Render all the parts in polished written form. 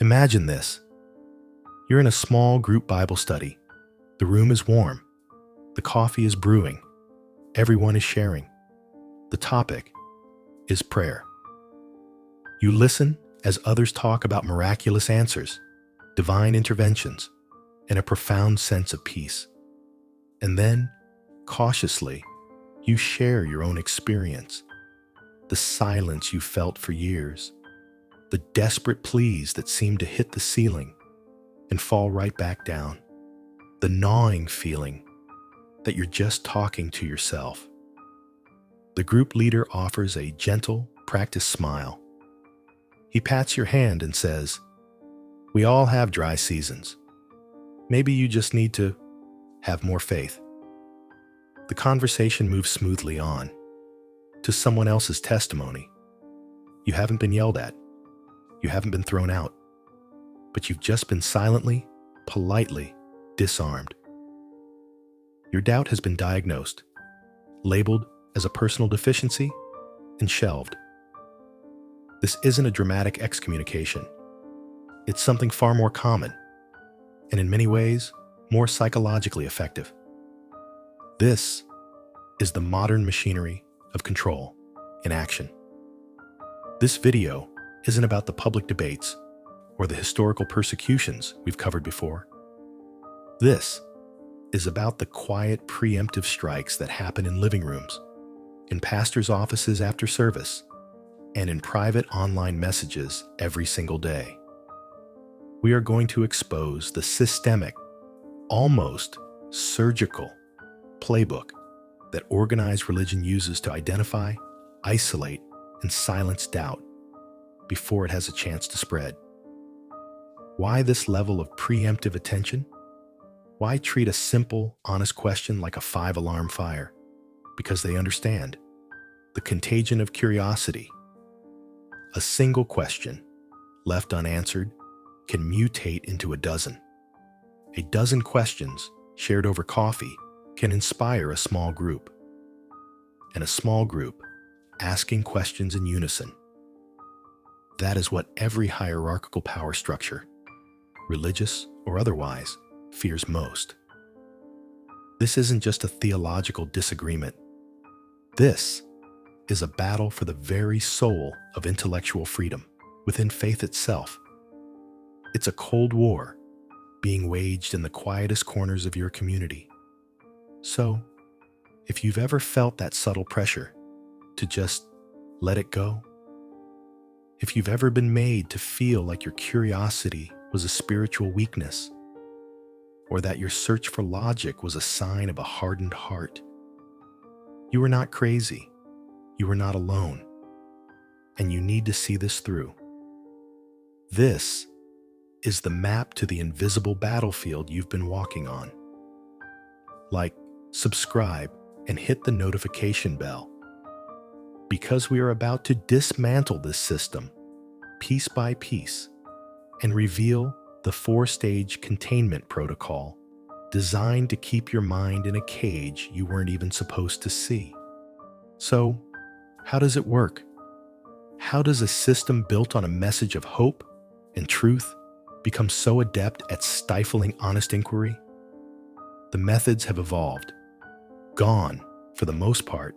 Imagine this. You're in a small group Bible study. The room is warm. The coffee is brewing. Everyone is sharing. The topic is prayer. You listen as others talk about miraculous answers, divine interventions, and a profound sense of peace. And then, cautiously, you share your own experience, the silence you felt for years, the desperate pleas that seem to hit the ceiling and fall right back down, the gnawing feeling that you're just talking to yourself. The group leader offers a gentle, practiced smile. He pats your hand and says, "We all have dry seasons. Maybe you just need to have more faith." The conversation moves smoothly on to someone else's testimony. You haven't been yelled at. You haven't been thrown out. But you've just been silently, politely disarmed. Your doubt has been diagnosed, labeled as a personal deficiency, and shelved. This isn't a dramatic excommunication. It's something far more common, and in many ways, more psychologically effective. This is the modern machinery of control in action. This video isn't about the public debates or the historical persecutions we've covered before. This is about the quiet preemptive strikes that happen in living rooms, in pastors' offices after service, and in private online messages every single day. We are going to expose the systemic, almost surgical playbook that organized religion uses to identify, isolate, and silence doubt before it has a chance to spread. Why this level of preemptive attention? Why treat a simple, honest question like a 5-alarm fire? Because they understand the contagion of curiosity. A single question, left unanswered, can mutate into a dozen. A dozen questions shared over coffee can inspire a small group. And a small group asking questions in unison. That is what every hierarchical power structure, religious or otherwise, fears most. This isn't just a theological disagreement. This is a battle for the very soul of intellectual freedom within faith itself. It's a cold war being waged in the quietest corners of your community. So, if you've ever felt that subtle pressure to just let it go, if you've ever been made to feel like your curiosity was a spiritual weakness, or that your search for logic was a sign of a hardened heart, you are not crazy. You are not alone. And you need to see this through. This is the map to the invisible battlefield you've been walking on. Like, subscribe and hit the notification bell, because we are about to dismantle this system piece by piece and reveal the 4-stage containment protocol designed to keep your mind in a cage you weren't even supposed to see. So, how does it work? How does a system built on a message of hope and truth become so adept at stifling honest inquiry? The methods have evolved. Gone, for the most part,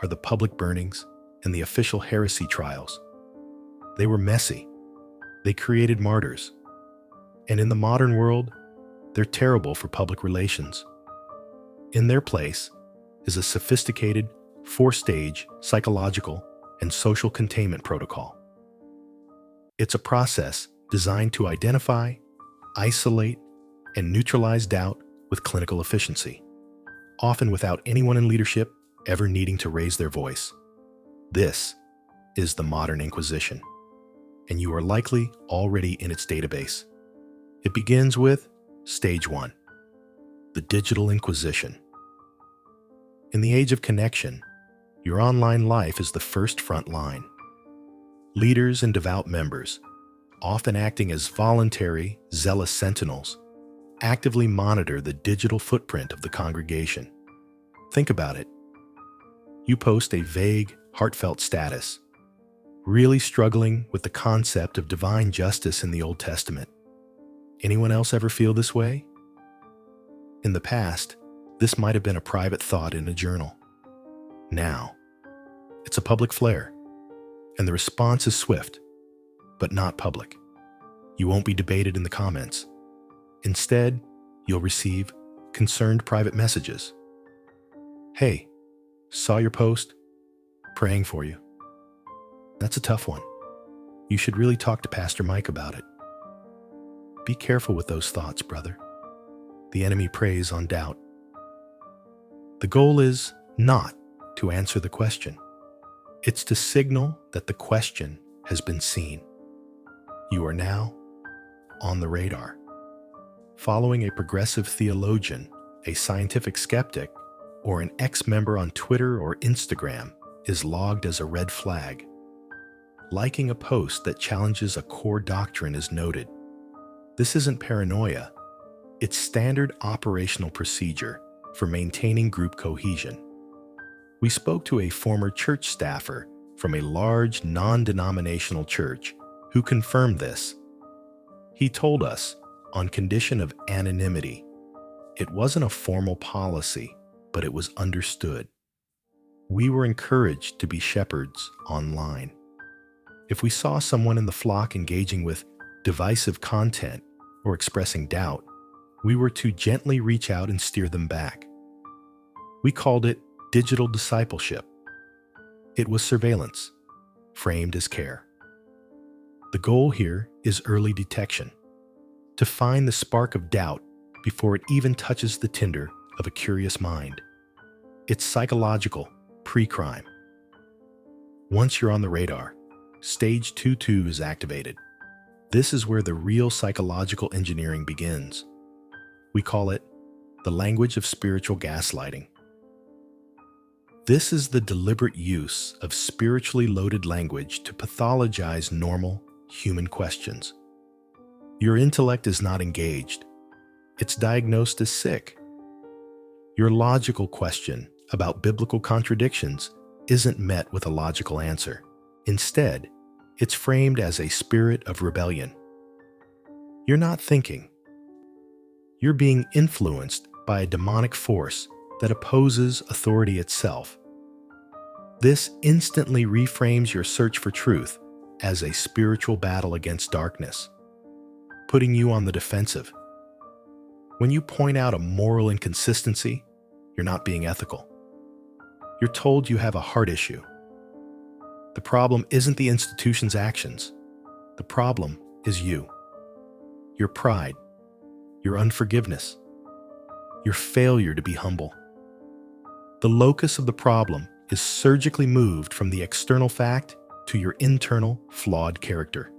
are the public burnings and the official heresy trials. They were messy. They created martyrs. And in the modern world, they're terrible for public relations. In their place is a sophisticated 4-stage psychological and social containment protocol. It's a process designed to identify, isolate, and neutralize doubt with clinical efficiency, often without anyone in leadership ever needing to raise their voice. This is the modern Inquisition, and you are likely already in its database. It begins with Stage 1, the Digital Inquisition. In the age of connection, your online life is the first front line. Leaders and devout members, often acting as voluntary, zealous sentinels, actively monitor the digital footprint of the congregation. Think about it. You post a vague, heartfelt status. really struggling with the concept of divine justice in the Old Testament. Anyone else ever feel this way? In the past, this might have been a private thought in a journal. Now, it's a public flare, and the response is swift, but not public. You won't be debated in the comments. Instead, you'll receive concerned private messages. Hey, saw your post, praying for you. That's a tough one. You should really talk to Pastor Mike about it. Be careful with those thoughts, brother. The enemy preys on doubt. The goal is not to answer the question. It's to signal that the question has been seen. You are now on the radar. Following a progressive theologian, a scientific skeptic, or an ex-member on Twitter or Instagram is logged as a red flag. Liking a post that challenges a core doctrine is noted. This isn't paranoia. It's standard operational procedure for maintaining group cohesion. We spoke to a former church staffer from a large non-denominational church who confirmed this. He told us, on condition of anonymity, it wasn't a formal policy, but it was understood. We were encouraged to be shepherds online. If we saw someone in the flock engaging with divisive content or expressing doubt, we were to gently reach out and steer them back. We called it digital discipleship. It was surveillance, framed as care. The goal here is early detection, to find the spark of doubt before it even touches the tinder of a curious mind. It's psychological, pre-crime. Once you're on the radar, Stage 2.2 is activated. This is where the real psychological engineering begins. We call it the language of spiritual gaslighting. This is the deliberate use of spiritually loaded language to pathologize normal human questions. Your intellect is not engaged. It's diagnosed as sick. Your logical question about biblical contradictions isn't met with a logical answer. Instead, it's framed as a spirit of rebellion. You're not thinking. You're being influenced by a demonic force that opposes authority itself. This instantly reframes your search for truth as a spiritual battle against darkness, putting you on the defensive. When you point out a moral inconsistency, you're not being ethical. You're told you have a heart issue. The problem isn't the institution's actions. The problem is you. Your pride, your unforgiveness, your failure to be humble. The locus of the problem is surgically moved from the external fact to your internal flawed character.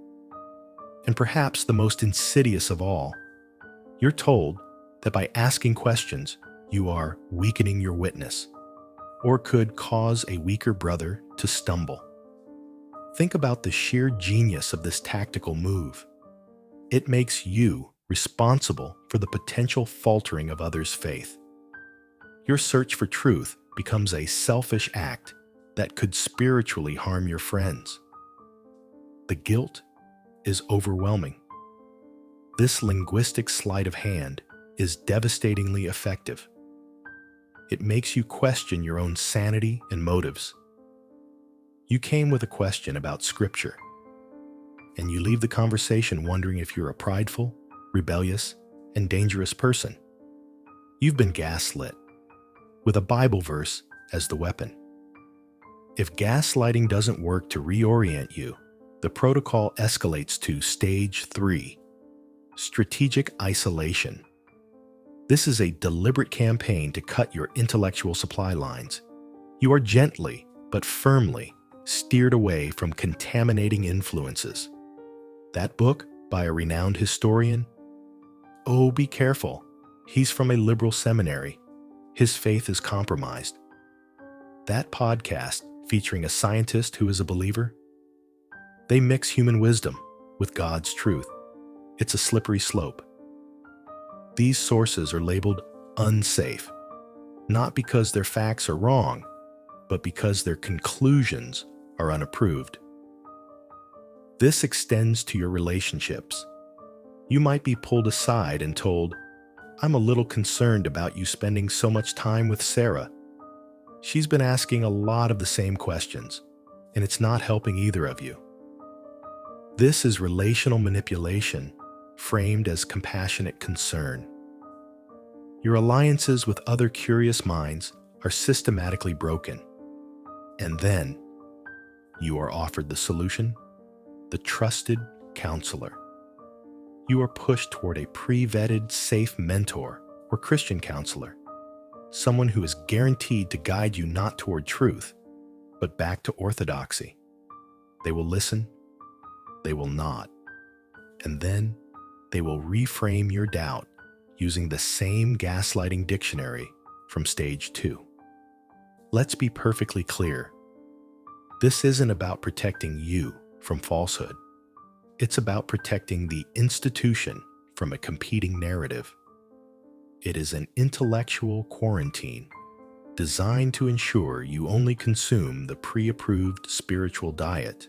And perhaps the most insidious of all, you're told that by asking questions, you are weakening your witness, or could cause a weaker brother to stumble. Think about the sheer genius of this tactical move. It makes you responsible for the potential faltering of others' faith. Your search for truth becomes a selfish act that could spiritually harm your friends. The guilt is overwhelming. This linguistic sleight of hand is devastatingly effective. It makes you question your own sanity and motives. You came with a question about Scripture, and you leave the conversation wondering if you're a prideful, rebellious, and dangerous person. You've been gaslit, with a Bible verse as the weapon. If gaslighting doesn't work to reorient you, the protocol escalates to Stage 3, strategic isolation. This is a deliberate campaign to cut your intellectual supply lines. You are gently, but firmly, steered away from contaminating influences. That book by a renowned historian? Oh, be careful. He's from a liberal seminary. His faith is compromised. That podcast featuring a scientist who is a believer? They mix human wisdom with God's truth. It's a slippery slope. These sources are labeled unsafe, not because their facts are wrong, but because their conclusions are unapproved. This extends to your relationships. You might be pulled aside and told, "I'm a little concerned about you spending so much time with Sarah. She's been asking a lot of the same questions, and it's not helping either of you." This is relational manipulation framed as compassionate concern. Your alliances with other curious minds are systematically broken. And then you are offered the solution, the trusted counselor. You are pushed toward a pre-vetted, safe mentor or Christian counselor, someone who is guaranteed to guide you not toward truth, but back to orthodoxy. They will listen, they will not, and then they will reframe your doubt using the same gaslighting dictionary from stage 2. Let's be perfectly clear. This isn't about protecting you from falsehood. It's about protecting the institution from a competing narrative. It is an intellectual quarantine designed to ensure you only consume the pre-approved spiritual diet.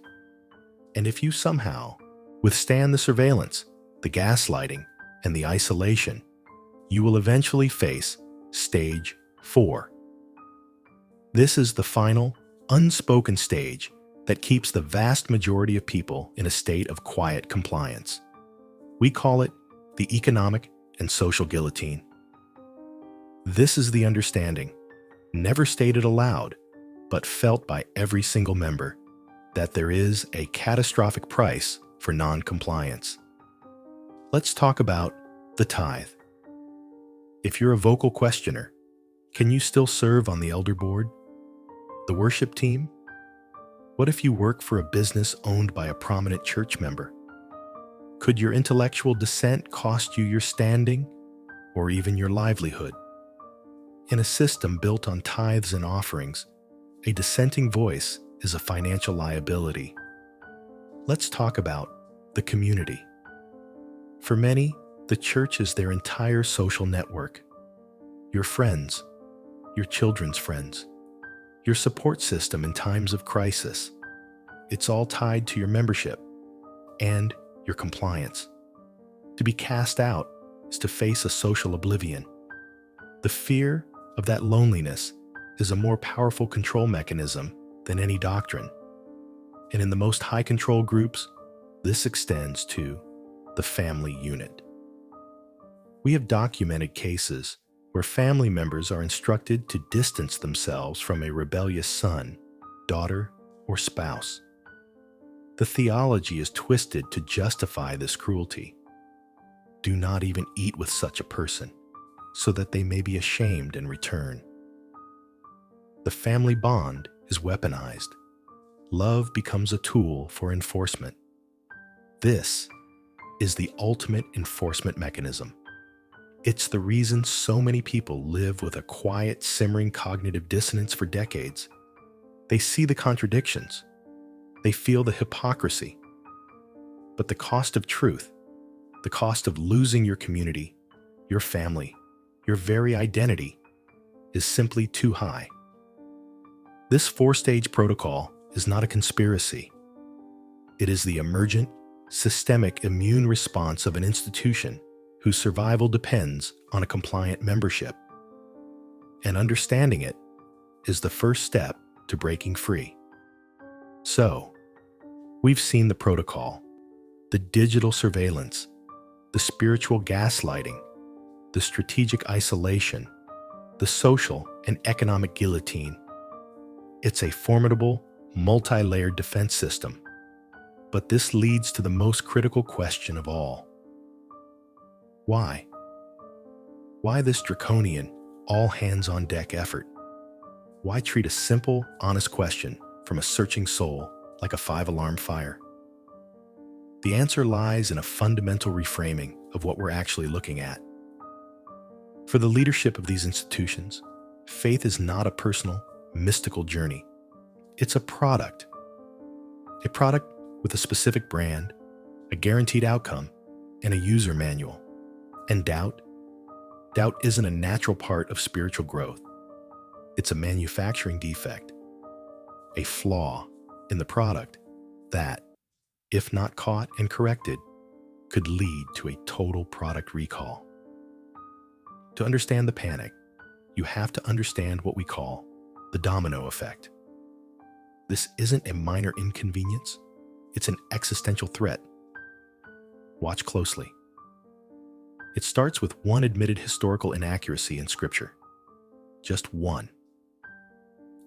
And if you somehow withstand the surveillance, the gaslighting, and the isolation, you will eventually face stage 4. This is the final, unspoken stage that keeps the vast majority of people in a state of quiet compliance. We call it the economic and social guillotine. This is the understanding, never stated aloud, but felt by every single member, that there is a catastrophic price for non-compliance. Let's talk about the tithe. If you're a vocal questioner, can you still serve on the elder board? The worship team? What if you work for a business owned by a prominent church member? Could your intellectual dissent cost you your standing or even your livelihood? In a system built on tithes and offerings, a dissenting voice is a financial liability. Let's talk about the community. For many, the church is their entire social network. Your friends, your children's friends, your support system in times of crisis. It's all tied to your membership and your compliance. To be cast out is to face a social oblivion. The fear of that loneliness is a more powerful control mechanism than any doctrine. And in the most high control groups, this extends to the family unit. We have documented cases where family members are instructed to distance themselves from a rebellious son, daughter, or spouse. The theology is twisted to justify this cruelty. Do not even eat with such a person, so that they may be ashamed in return. The family bond is weaponized. Love becomes a tool for enforcement. This is the ultimate enforcement mechanism. It's the reason so many people live with a quiet, simmering cognitive dissonance for decades. They see the contradictions. They feel the hypocrisy. But the cost of truth, the cost of losing your community, your family, your very identity, is simply too high. This 4-stage protocol is not a conspiracy. It is the emergent, systemic immune response of an institution whose survival depends on a compliant membership. And understanding it is the first step to breaking free. So, we've seen the protocol, the digital surveillance, the spiritual gaslighting, the strategic isolation, the social and economic guillotine. It's a formidable, multi-layered defense system. But this leads to the most critical question of all. Why? Why this draconian, all-hands-on-deck effort? Why treat a simple, honest question from a searching soul like a 5-alarm fire? The answer lies in a fundamental reframing of what we're actually looking at. For the leadership of these institutions, faith is not a personal, mystical journey. It's a product with a specific brand, a guaranteed outcome, and a user manual. And doubt isn't a natural part of spiritual growth. It's a manufacturing defect, a flaw in the product that, if not caught and corrected, could lead to a total product recall. To understand the panic, you have to understand what we call the domino effect. This isn't a minor inconvenience, it's an existential threat. Watch closely. It starts with one admitted historical inaccuracy in Scripture. Just one.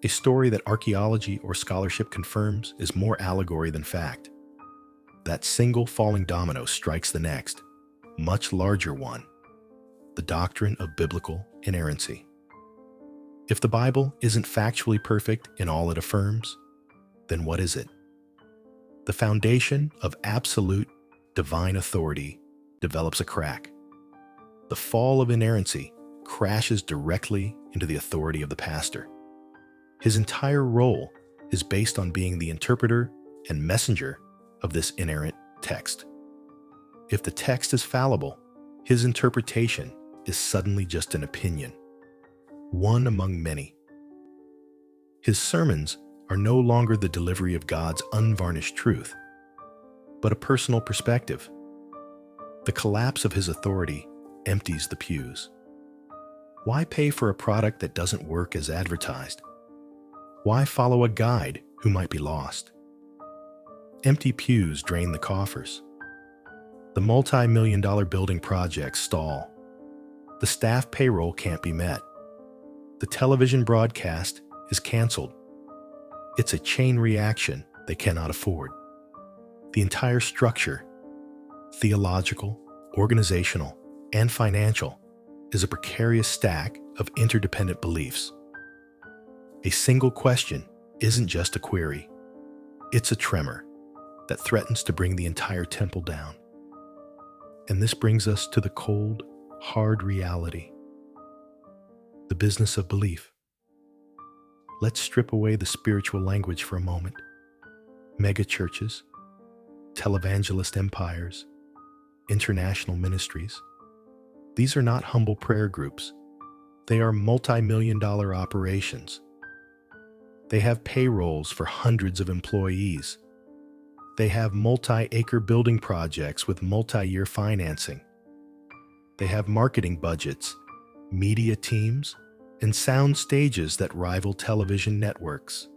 A story that archaeology or scholarship confirms is more allegory than fact. That single falling domino strikes the next, much larger one, the doctrine of biblical inerrancy. If the Bible isn't factually perfect in all it affirms, then what is it? The foundation of absolute divine authority develops a crack. The fall of inerrancy crashes directly into the authority of the pastor. His entire role is based on being the interpreter and messenger of this inerrant text. If the text is fallible, his interpretation is suddenly just an opinion, one among many. His sermons are no longer the delivery of God's unvarnished truth, but a personal perspective. The collapse of his authority empties the pews. Why pay for a product that doesn't work as advertised? Why follow a guide who might be lost? Empty pews drain the coffers. The multi-million-dollar building projects stall. The staff payroll can't be met. The television broadcast is canceled. It's a chain reaction they cannot afford. The entire structure, theological, organizational, and financial, is a precarious stack of interdependent beliefs. A single question isn't just a query. It's a tremor that threatens to bring the entire temple down. And this brings us to the cold, hard reality. The business of belief. Let's strip away the spiritual language for a moment. Mega churches, televangelist empires, international ministries. These are not humble prayer groups. They are multi-million-dollar operations. They have payrolls for hundreds of employees. They have multi-acre building projects with multi-year financing. They have marketing budgets, media teams, and sound stages that rival television networks.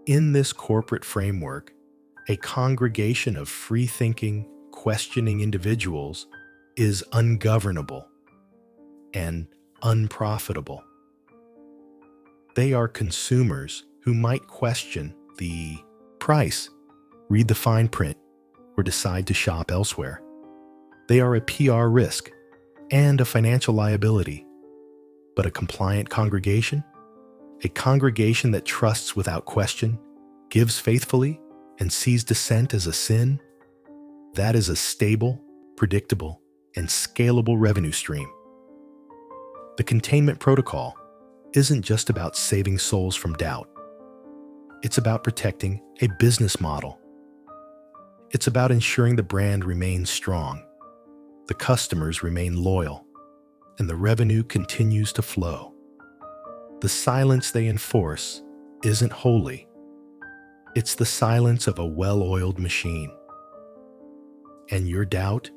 In this corporate framework, a congregation of free-thinking, questioning individuals is ungovernable and unprofitable. They are consumers who might question the price, read the fine print, or decide to shop elsewhere. They are a PR risk and a financial liability. But a compliant congregation, a congregation that trusts without question, gives faithfully, and sees dissent as a sin, that is a stable, predictable, and scalable revenue stream. The containment protocol isn't just about saving souls from doubt. It's about protecting a business model. It's about ensuring the brand remains strong, the customers remain loyal, and the revenue continues to flow. The silence they enforce isn't holy. It's the silence of a well-oiled machine. And your doubt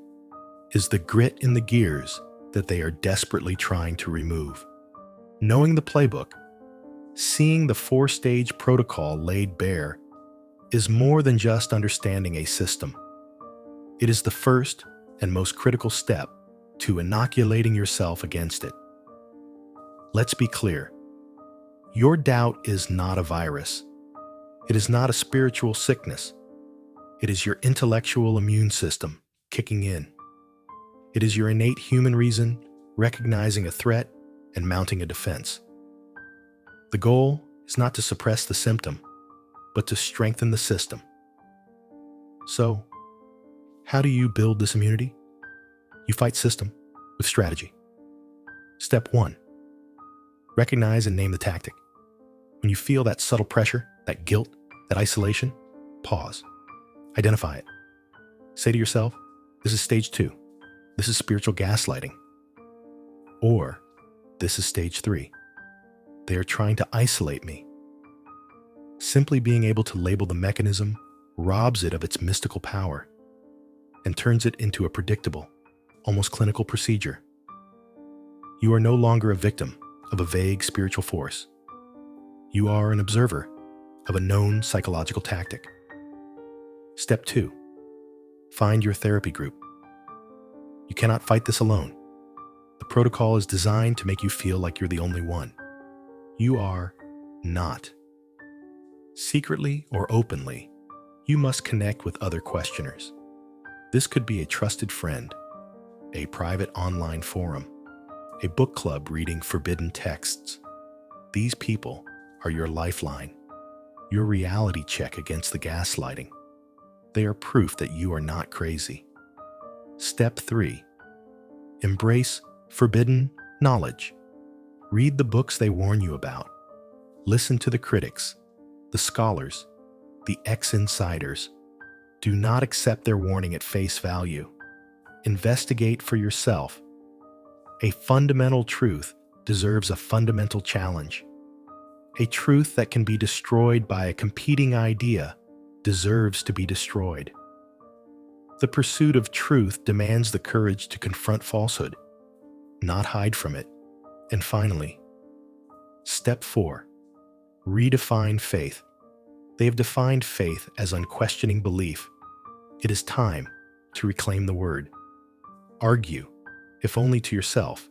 is the grit in the gears that they are desperately trying to remove. Knowing the playbook, seeing the 4-stage protocol laid bare, is more than just understanding a system. It is the first and most critical step to inoculating yourself against it. Let's be clear. Your doubt is not a virus. It is not a spiritual sickness. It is your intellectual immune system kicking in. It is your innate human reason recognizing a threat and mounting a defense. The goal is not to suppress the symptom, but to strengthen the system. So, how do you build this immunity? You fight system with strategy. Step 1. Recognize and name the tactic. When you feel that subtle pressure, that guilt, that isolation, pause. Identify it. Say to yourself, this is stage 2. This is spiritual gaslighting. Or, this is stage 3. They are trying to isolate me. Simply being able to label the mechanism robs it of its mystical power and turns it into a predictable, almost clinical procedure. You are no longer a victim of a vague spiritual force. You are an observer of a known psychological tactic. Step 2. Find your therapy group. You cannot fight this alone. The protocol is designed to make you feel like you're the only one. You are not. Secretly or openly, you must connect with other questioners. This could be a trusted friend, a private online forum, a book club reading forbidden texts. These people are your lifeline, your reality check against the gaslighting. They are proof that you are not crazy. Step 3. Embrace forbidden knowledge. Read the books they warn you about. Listen to the critics, the scholars, the ex-insiders. Do not accept their warning at face value. Investigate for yourself. A fundamental truth deserves a fundamental challenge. A truth that can be destroyed by a competing idea deserves to be destroyed. The pursuit of truth demands the courage to confront falsehood, not hide from it. And finally, step 4. Redefine faith. They have defined faith as unquestioning belief. It is time to reclaim the word. Argue, if only to yourself,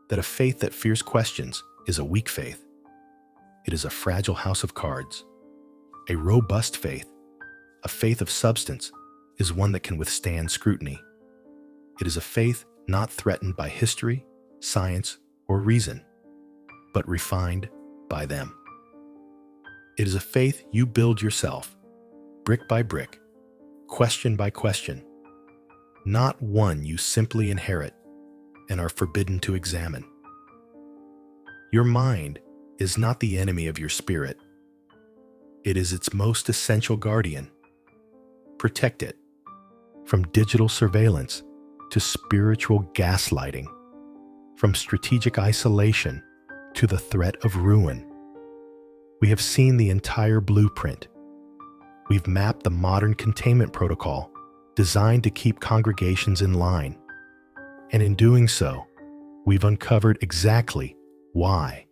that a faith that fears questions is a weak faith. It is a fragile house of cards. A robust faith, a faith of substance, is one that can withstand scrutiny. It is a faith not threatened by history, science, or reason, but refined by them. It is a faith you build yourself, brick by brick, question by question, not one you simply inherit and are forbidden to examine. Your mind is not the enemy of your spirit. It is its most essential guardian. Protect it from digital surveillance to spiritual gaslighting, from strategic isolation to the threat of ruin. We have seen the entire blueprint. We've mapped the modern containment protocol designed to keep congregations in line. And in doing so, we've uncovered exactly why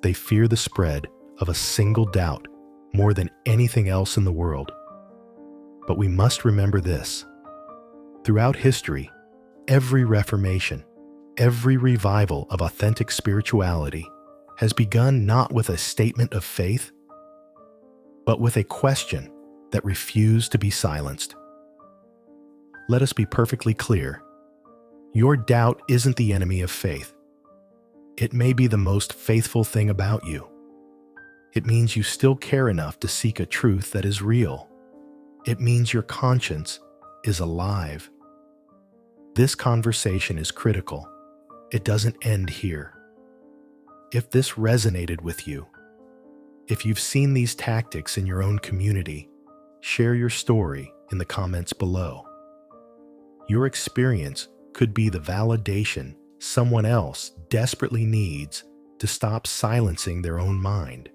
they fear the spread of a single doubt more than anything else in the world. But we must remember this. Throughout history, every reformation, every revival of authentic spirituality has begun not with a statement of faith, but with a question that refused to be silenced. Let us be perfectly clear. Your doubt isn't the enemy of faith. It may be the most faithful thing about you. It means you still care enough to seek a truth that is real. It means your conscience is alive. This conversation is critical. It doesn't end here. If this resonated with you, if you've seen these tactics in your own community, share your story in the comments below. Your experience could be the validation someone else desperately needs to stop silencing their own mind.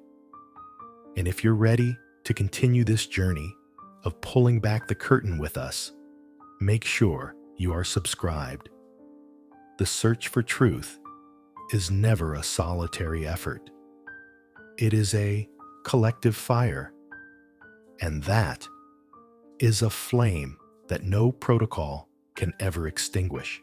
And if you're ready to continue this journey of pulling back the curtain with us, make sure you are subscribed. The search for truth is never a solitary effort. It is a collective fire, and that is a flame that no protocol can ever extinguish.